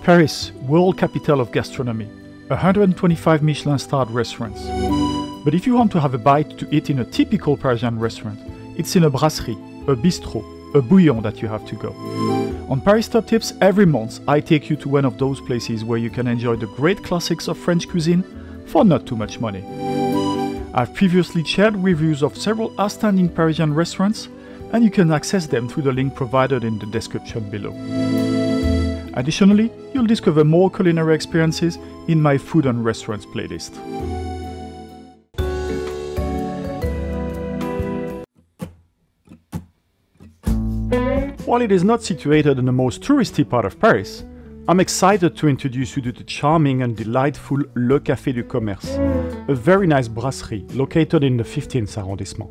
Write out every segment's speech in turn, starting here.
Paris, world capital of gastronomy, 125 Michelin-starred restaurants. But if you want to have a bite to eat in a typical Parisian restaurant, it's in a brasserie, a bistro, a bouillon that you have to go. On Paris Top Tips, every month I take you to one of those places where you can enjoy the great classics of French cuisine for not too much money. I've previously shared reviews of several outstanding Parisian restaurants, and you can access them through the link provided in the description below. Additionally, you'll discover more culinary experiences in my food and restaurants playlist. While it is not situated in the most touristy part of Paris, I'm excited to introduce you to the charming and delightful Le Café du Commerce, a very nice brasserie located in the 15th arrondissement.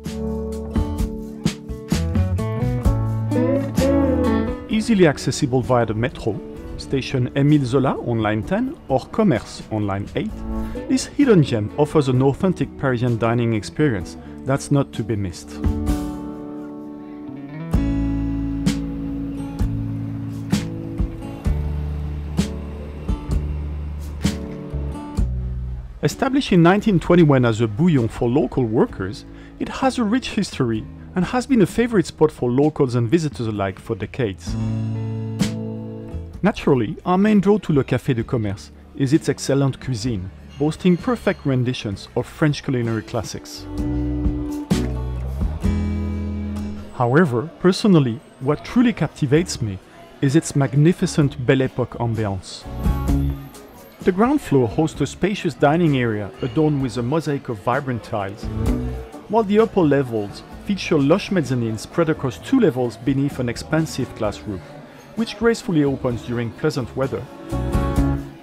Easily accessible via the metro, station Émile Zola on line 10 or Commerce on line 8, this hidden gem offers an authentic Parisian dining experience that's not to be missed. Established in 1921 as a bouillon for local workers, it has a rich history and has been a favorite spot for locals and visitors alike for decades. Naturally, our main draw to Le Café du Commerce is its excellent cuisine, boasting perfect renditions of French culinary classics. However, personally, what truly captivates me is its magnificent Belle Époque ambiance. The ground floor hosts a spacious dining area adorned with a mosaic of vibrant tiles, while the upper levels feature lush mezzanines spread across 2 levels beneath an expansive glass roof, which gracefully opens during pleasant weather,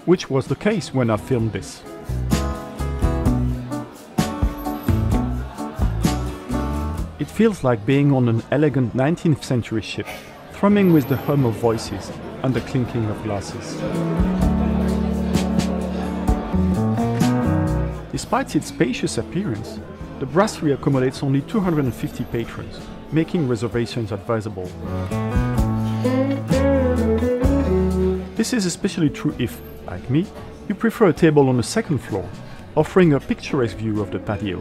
which was the case when I filmed this. It feels like being on an elegant 19th century ship, thrumming with the hum of voices and the clinking of glasses. Despite its spacious appearance, the brasserie accommodates only 250 patrons, making reservations advisable. This is especially true if, like me, you prefer a table on the second floor, offering a picturesque view of the patio.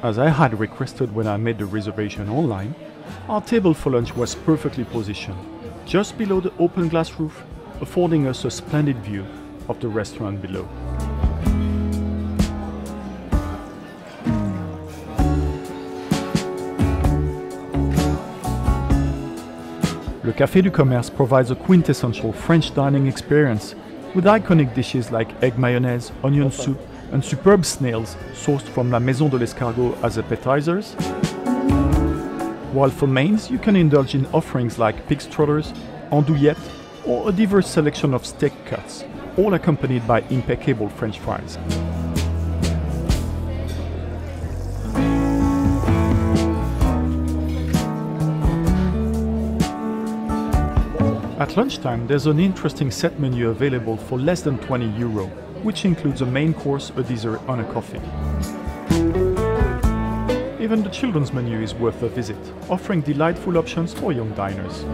As I had requested when I made the reservation online, our table for lunch was perfectly positioned, just below the open glass roof, affording us a splendid view of the restaurant below. Le Café du Commerce provides a quintessential French dining experience with iconic dishes like egg mayonnaise, onion soup, and superb snails sourced from La Maison de l'Escargot as appetizers. While for mains, you can indulge in offerings like pig trotters, andouillettes, or a diverse selection of steak cuts, all accompanied by impeccable French fries. At lunchtime, there's an interesting set menu available for less than €20, which includes a main course, a dessert and a coffee. Even the children's menu is worth a visit, offering delightful options for young diners.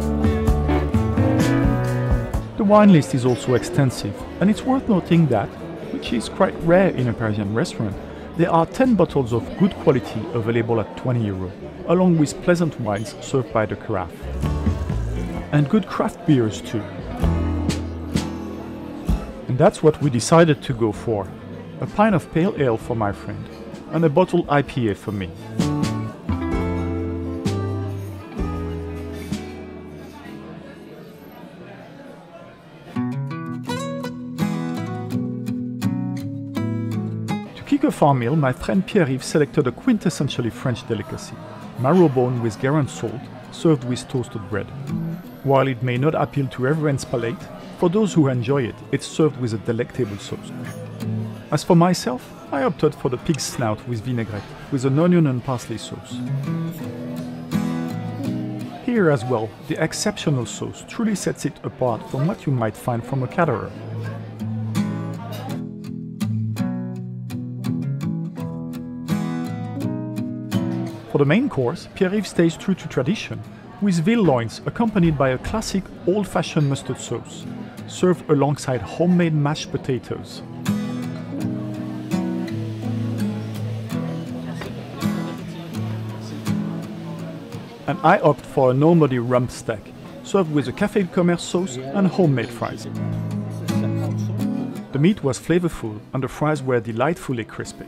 The wine list is also extensive, and it's worth noting that, which is quite rare in a Parisian restaurant, there are 10 bottles of good quality available at €20, along with pleasant wines served by the carafe. And good craft beers too. And that's what we decided to go for. A pint of pale ale for my friend, and a bottle IPA for me. To kick off our meal, my friend Pierre-Yves selected a quintessentially French delicacy, Marrow Bone with Guérande salt, served with toasted bread. While it may not appeal to everyone's palate, for those who enjoy it, it's served with a delectable sauce. As for myself, I opted for the pig snout with vinaigrette, with an onion and parsley sauce. Here as well, the exceptional sauce truly sets it apart from what you might find from a caterer. For the main course, Pierre-Yves stays true to tradition, with veal loins accompanied by a classic old-fashioned mustard sauce, served alongside homemade mashed potatoes. And I opt for a Normandy rump steak, served with a Café du Commerce sauce and homemade fries. The meat was flavorful and the fries were delightfully crispy.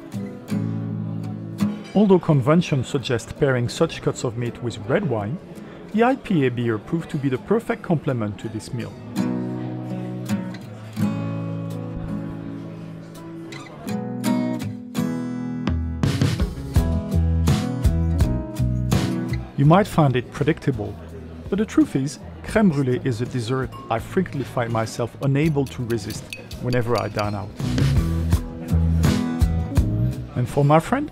Although convention suggests pairing such cuts of meat with red wine, the IPA beer proved to be the perfect complement to this meal. You might find it predictable, but the truth is, crème brûlée is a dessert I frequently find myself unable to resist whenever I dine out. And for my friend,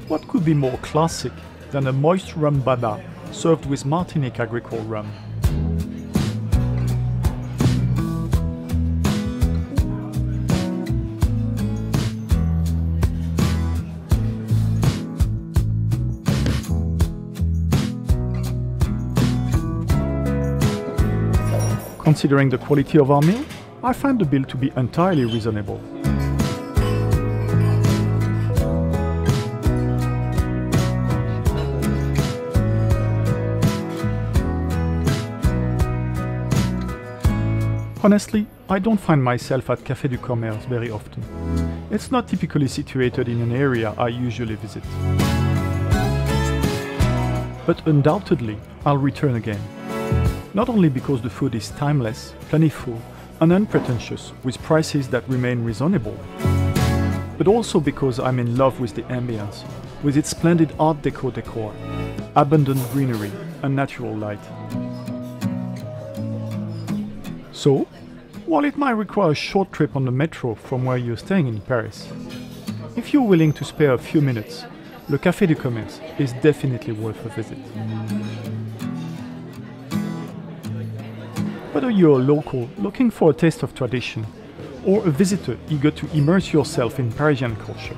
what could be more classic than a moist rum baba served with Martinique agricole rum? Considering the quality of our meal, I find the bill to be entirely reasonable. Honestly, I don't find myself at Café du Commerce very often. It's not typically situated in an area I usually visit. But undoubtedly, I'll return again. Not only because the food is timeless, plentiful, and unpretentious with prices that remain reasonable, but also because I'm in love with the ambience, with its splendid Art Deco decor, abundant greenery, and natural light. So, while it might require a short trip on the metro from where you're staying in Paris, if you're willing to spare a few minutes, Le Café du Commerce is definitely worth a visit. Whether you're a local looking for a taste of tradition, or a visitor eager to immerse yourself in Parisian culture,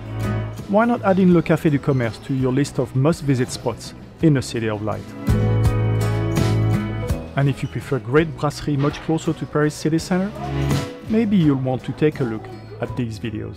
why not add in Le Café du Commerce to your list of must-visit spots in the City of Light? And if you prefer great brasserie much closer to Paris city center, maybe you'll want to take a look at these videos.